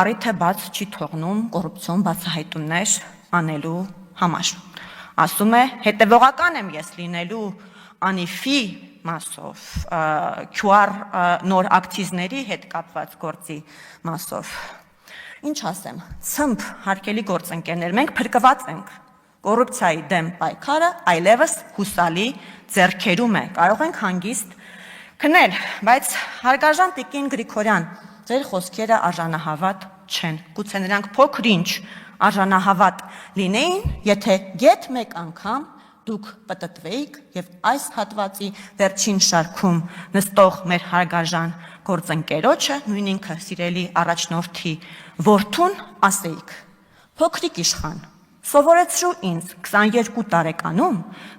առիթ է բաց չի թողնում կոռուպցիոն բացահայտումներ անելու համար։ Ասում է, հետևողական եմ ես լինելու ANIF-ի մասով, QR նոր ակցիզների հետ կապված գործի մասով։ Ինչ ասեմ, ցմփ հարկելի գործընկերներ, մենք փրկված ենք։ Կոռուպցիայի դեմ պայքարը այլևս հուսալի ձեռքերում է, կարող ենք հանգիստ քնել, բայց հարգարժան տիկին Գրիգորյան, ձեր խոսքերը արժանահավատ չեն, գուցե նրանք փոքր-ինչ արժանահավատ լինեին, եթե գեթ մեկ անգամ դուք պտտվեիք եւ այս հատվածի վերջին շարքում նստող մեր հարգարժան գործընկերոջը, նույն ինքը սիրելի առաջնորդի որդուն ասեիք. փոքրիկ իշխան, սովորեցրու ինձ 22 տարեկանում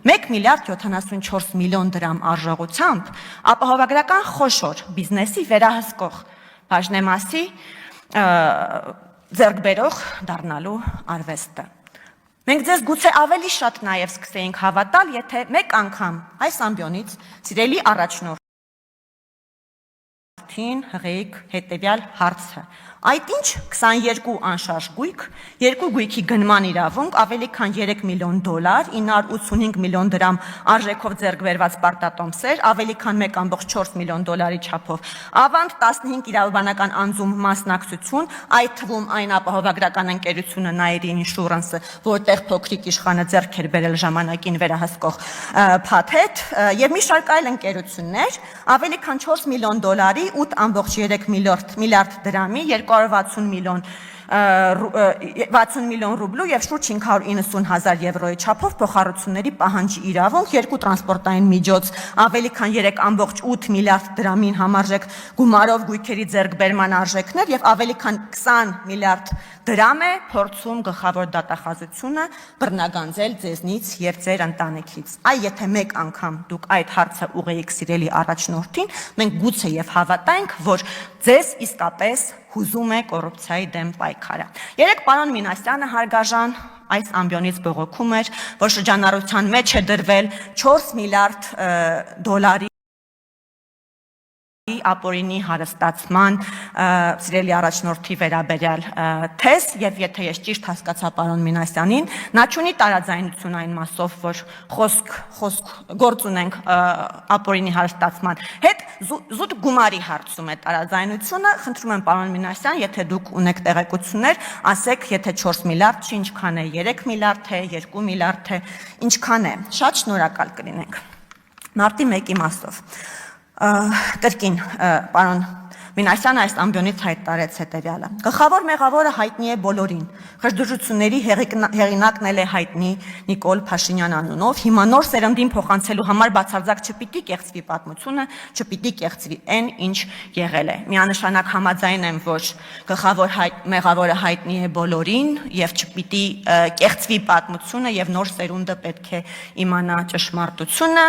1 միլիարդ 74 միլիոն դրամ արժողությամբ ապահովագրական խոշոր բիզնեսի վերահսկող բաժնեմասի ձեռքբերող դառնալու արվեստը։ Մենք ձեզ գուցե ավելի շատ նաև սկսեինք հավատալ, եթե մեկ անգամ այս ամբիոնից սիրելի առաջնորդին հղեիք հետևյալ հարցը. այդ ինչ 22 անշարժ գույք, երկու գույքի գնման իրավունք, ավելի քան 3 միլիոն դոլար, 985 միլիոն դրամ արժեքով ձեռք բերված պարտատոմսեր, ավելի քան 1.4 միլիոն դոլարի չափով ավանդ, 15 իրավաբանական անձում մասնակցություն, այդ թվում այն ապահովագրական ընկերությունը Nairi Insurance-ը, որտեղ փոքրիկ իշխանը ձեռք էր բերել ժամանակին վերահսկող փաթեթ, եւ մի շարք այլ ընկերություններ, ավելի քան 4 միլիոն դոլարի, 8.3 միլիարդ դրամի, 260 միլիոն ռուբլու եւ շուրջ 590 հազար եվրոյի չափով փոխառությունների պահանջի իրավունք, երկու տրանսպորտային միջոց, ավելի քան 3.8 միլիարդ դրամին համարժեք գումարով գույքերի ձեռքբերման արժեքներ եւ ավելի քան 20 միլիարդ դրամ է փորձում գլխավոր դատախազությունը բռնագանձել ձեզնից եւ ձեր ընտանիքից։ Այ եթե մեկ անգամ դուք այդ հարցը ուղեիք սիրելի առաջնորդին, մենք գուցե եւ հավատայինք, որ ձեզ իսկապես հուզում է կոռուպցիայի դեմ պայքարը։ Երեք պարոն Մինասյանը հարգարժան այս ամբիոնից բողոքում էր, որ շրջանառության մեջ է դրվել 4 միլիարդ դոլարի ապօրինի հարստացման սիրելի առաջնորդի վերաբերյալ թեզ, եւ եթե ես ճիշտ հասկացա պարոն Մինասյանին, նա չունի տարաձայնություն այն մասով, որ գործ ունենք ապօրինի հարստացման հետ, զուտ գումարի հարցում է տարաձայնությունը, խնդրում եմ պարոն Մինասյան, եթե դուք ունեք տեղեկություններ, ասեք, եթե 4 միլիարդ չի, ինչքան է, 3 միլիարդ է, 2 միլիարդ է, ինչքան է, շատ շնորհակալ կլինենք։ Մարտի 1-ի մասով կրկին պարոն Մինասյանը այս ամբիոնից հայտարարեց հետևյալը. գլխավոր մեղավորը հայտնի է բոլորին, խժդժությունների հեղինակն էլ է հայտնի Նիկոլ Փաշինյան անունով, հիմա նոր սերնդին փոխանցելու համար բացարձակ չպիտի կեղծվի պատմությունը, չպիտի կեղծվի այն, ինչ եղել է։ Միանշանակ համաձայն եմ, որ գլխավոր մեղավորը հայտնի է բոլորին եւ չպիտի կեղծվի պատմությունը եւ նոր սերունդը պետք է իմանա ճշմարտությունը։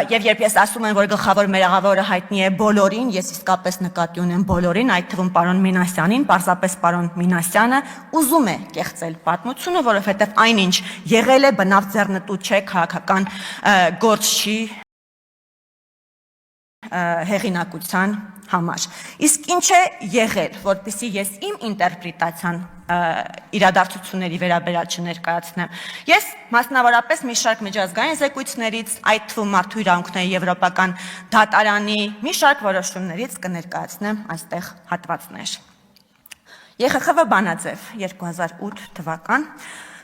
Եվ երբ ես ասում եմ, որ գլխավոր մեղավորը հայտնի է բոլորին, ես իսկապես նկատի ունեմ բոլորին, այդ թվում պարոն Մինասյանին, պարզապես պարոն Մինասյանը ուզում է կեղծել պատմությունը, որովհետև այնինչ եղել է բնավ ձեռնտու չէ, քաղաքական գործ չի հեղինակության համար։ Իսկ ինչ է եղել, որպեսզի ես իմ ինտերպրետացիան իրադարձությունների վերաբերյալ չներկայացնեմ։ Ես մասնավորապես մի շարք միջազգային զեկույցներից, այդ թվում մարդու իրավունքների եվրոպական դատարանի մի շարք որոշումներից կներկայացնեմ այստեղ հատվածներ։ ԵԽԽՎ բանաձև 2008 թվական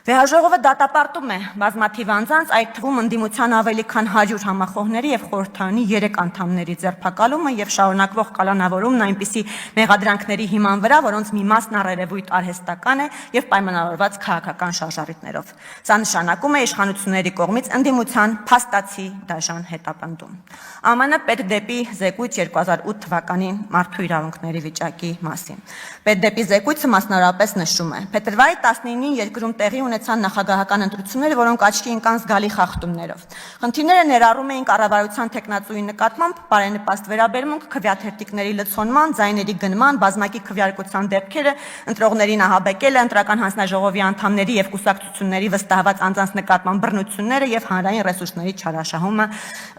Վեհաժողովը դատապարտում է բազմաթիվ անձանց, այդ թվում ընդդիմության ավելի քան 100 համախոհների եւ խորհրդարանի 3 անդամների ձերբակալումը եւ շարունակվող կալանավորումն այնպիսի մեղադրանքների հիման վրա, որոնց մի մասն առերևույթ արհեստական է եւ պայմանավորված քաղաքական շարժառիթներով։ Սա նշանակում է իշխանությունների կողմից ընդդիմության փաստացի դաժան հետապնդում։ ԱՄՆ պետդեպի զեկույց 2008 թվականի մարդու իրավունքների վիճակի մասին։ Պետդեպի զեկույցը մասնավորապես նշում է. Փետրվարի 19-ին երկրում տեղի ունեցան նախագահական ընտրությունները, որոնք աչքի ընկան զգալի խախտումներով։ Խնդիրները ներառում էին կառավարության տեխնացուի նկատմամբ բարենպաստ վերաբերմունք, քվեաթերթիկների լցոնման, ձայների գնման, բազմակի քվեարկության դեպքերը, ընտրողներին ահաբեկելը, ընտրական հանձնաժողովի անդամների եւ կուսակցությունների վստահված անձանց նկատմամբ բռնությունները եւ հանրային ռեսուրսների չարաշահումը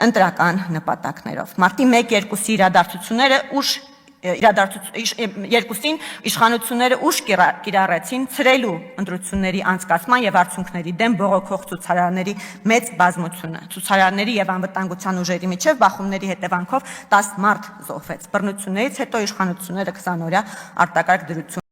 ընտրական նպատակներով։ Մարտի 1-2-ի իրադարձությունները ուշ երկուսին իշխանությունները ուշ կիրառեցին ցրելու ընտրությունների անցկացման եւ արդյունքների դեմ բողոքող ցուցարարների մեծ բազմությունը։ Ցուցարարների եւ անվտանգության ուժերի միջև բախումների հետևանքով 10 մարդ զոհվեց։ Բռնություններից հետո իշխանությունները 20 օրյա արտակարգ դրություն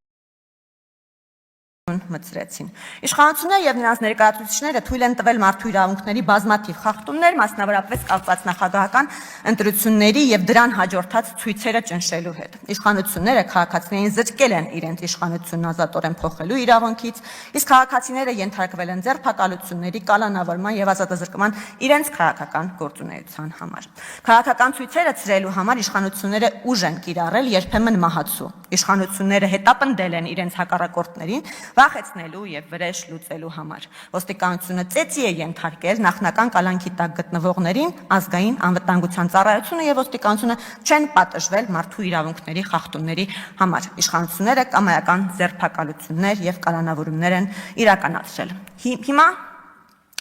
մտցրեցին։ Իշխանությունները եւ նրանց ներկայացուցիչները թույլ են տվել մարդու իրավունքների բազմաթիվ խախտումներ, մասնավորապես կապված նախագահական ընտրությունների եւ դրան հաջորդած ցույցերը ճնշելու հետ։ Իշխանությունները քաղաքացիներին զրկել են իրենց իշխանությունն ազատորեն փոխելու իրավունքից, իսկ քաղաքացիները ենթարկվել են ձերբակալությունների, կալանավորման եւ ազատազրկման իրենց քաղաքական գործունեության համար։ Քաղաքական ցույցերը ցրելու համար իշխանությունները ուժ են կիրառել երբեմն մահացու։ Իշխանությունները հետապնդել են իրենց հակառակորդներին վախեցնելու եւ վրեժ լուծելու համար։ Ոստիկանությունը ծեծի է ենթարկել նախնական կալանքի տակ գտնվողներին, ազգային անվտանգության ծառայությունը եւ ոստիկանությունը չեն պատժվել մարդու իրավունքների խախտումների համար։ Իշխանությունները կամայական ձերբակալություններ եւ կալանավորումներ են իրականացրել։ Հիմա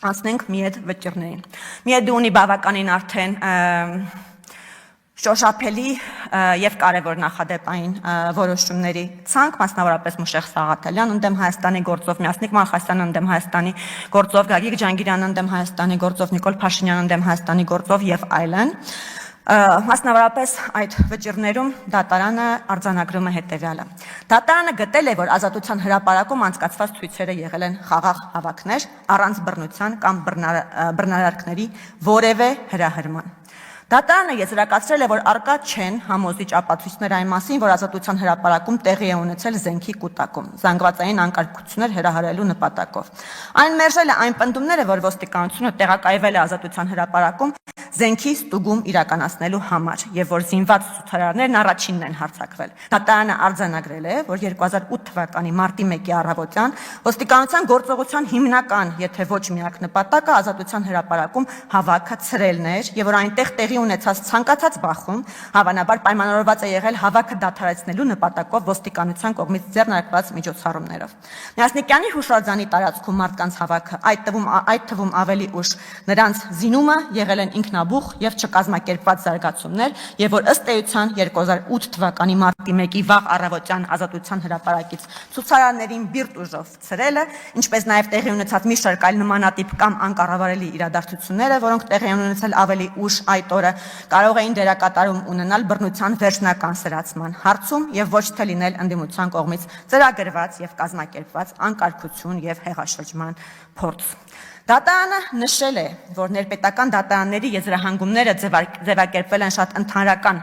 անցնենք միեդ վճիռներին։ Միեդը ունի բավականին արդեն շոշափելի եւ կարեւոր նախադեպային որոշումների ցանկ, մասնավորապես Մուշեղ Սաղաթելյան ընդդեմ Հայաստանի գործով, Մյասնիկ Մալխասյան ընդդեմ Հայաստանի գործով, Գագիկ Ջանգիրյան ընդդեմ Հայաստանի գործով, Նիկոլ Փաշինյան ընդդեմ Հայաստանի գործով եւ այլն։ Մասնավորապես այդ վճիռներում դատարանը արձանագրում է հետեւյալը։ Դատարանը գտել է, որ Ազատության հրապարակում անցկացված ցույցերը եղել են խաղաղ հավաքներ առանց բռնության կամ բռնարարքների որևէ հրահրման։ Դատարանը եզրակացրել է, որ արկա չեն համոզիչ ապացույցներ այն մասին, որ Ազատության հրապարակում տեղի է ունեցել զենքի կուտակում, զանգվածային անկարգություններ հրահրելու նպատակով։ Այն մերժել է այն պնդումները, որ ոստիկանությունը տեղակայվել է Ազատության հրապարակում զենքի ստուգում իրականացնելու համար եւ որ զինված ցուցարարներն առաջինն են հարձակվել։ Դատարանը արձանագրել է, որ 2008 թվականի մարտի 1-ի առավոտյան ոստիկանության գործողության հիմնական, եթե ոչ միակ նպատակը Ազատության հրապարակում հավաքը ցրելն էր եւ որ այնտեղ տեղի ունեցած ցանկացած բախում հավանաբար պայմանավորված է եղել հավաքը դադարեցնելու նպատակով ոստիկանության կողմից ձեռնարկված միջոցառումներով։ Մյասնիկյանի հուշարձանի տարածքում մարդկանց հավաքը, այդ թվում ավելի ուշ նրանց զինումը եղել են ինքնաբուխ եւ չկազմակերպված զարգացումներ, եւ որ ըստ էության 2008 թվականի մարտի 1-ի վաղ առավոտյան Ազատության հրապարակից ցուցարարներին բիրտ ուժով ցրելը, ինչպես նաեւ տեղի ունեցած մի շարք այլ նմանատիպ կամ անկառավարելի իրադարձությունները, որոնք տեղի են ունեցել ավելի ուշ այդ օրը, կարող էին դերակատարում ունենալ բռնության վերջնական սրացման հարցում եւ ոչ թե լինել ընդդիմության կողմից ծրագրված եւ կազմակերպված անկարգություն եւ հեղաշրջման փորձ։ Դատարանը նշել է, որ ներպետական դատարանների եզրահանգումները ձևակերպվել են շատ ընդհանրական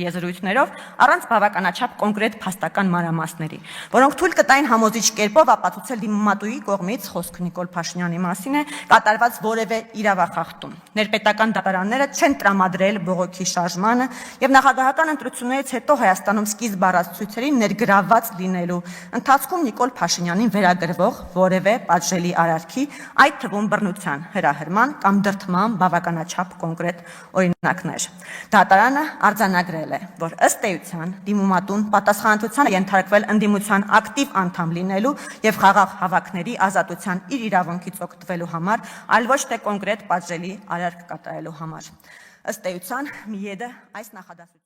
եզրույթներով, առանց բավականաչափ կոնկրետ փաստական մանրամասների, որոնք թույլ կտային համոզիչ կերպով ապացուցել դիմումատուի կողմից, խոսքը Նիկոլ Փաշինյանի մասին է, կատարված որևէ իրավախախտում։ Ներպետական դատարանները չեն տրամադրել բողոքի շարժմանը եւ նախագահական ընտրություններից հետո Հայաստանում սկիզբ առած ցույցերին ներգրավված լինելու ընթացքում Նիկոլ Փաշինյանին վերագրվող որևէ պատժելի արարքի, այդ թվում բռնության հրահրման կամ դրդման բավականաչափ կոնկրետ օրինակներ։ Դատարանը արձանագրել է, որ ըստ էության դիմումատուն պատասխանատվության ենթարկվել ընդդիմության ակտիվ անդամ լինելու եւ խաղաղ հավաքների ազատության իր իրավունքից օգտվելու համար, այլ ոչ թե կոնկրետ պատժելի արարք կատարելու համար։ Ըստ էության Միեդը այս նախադասությունը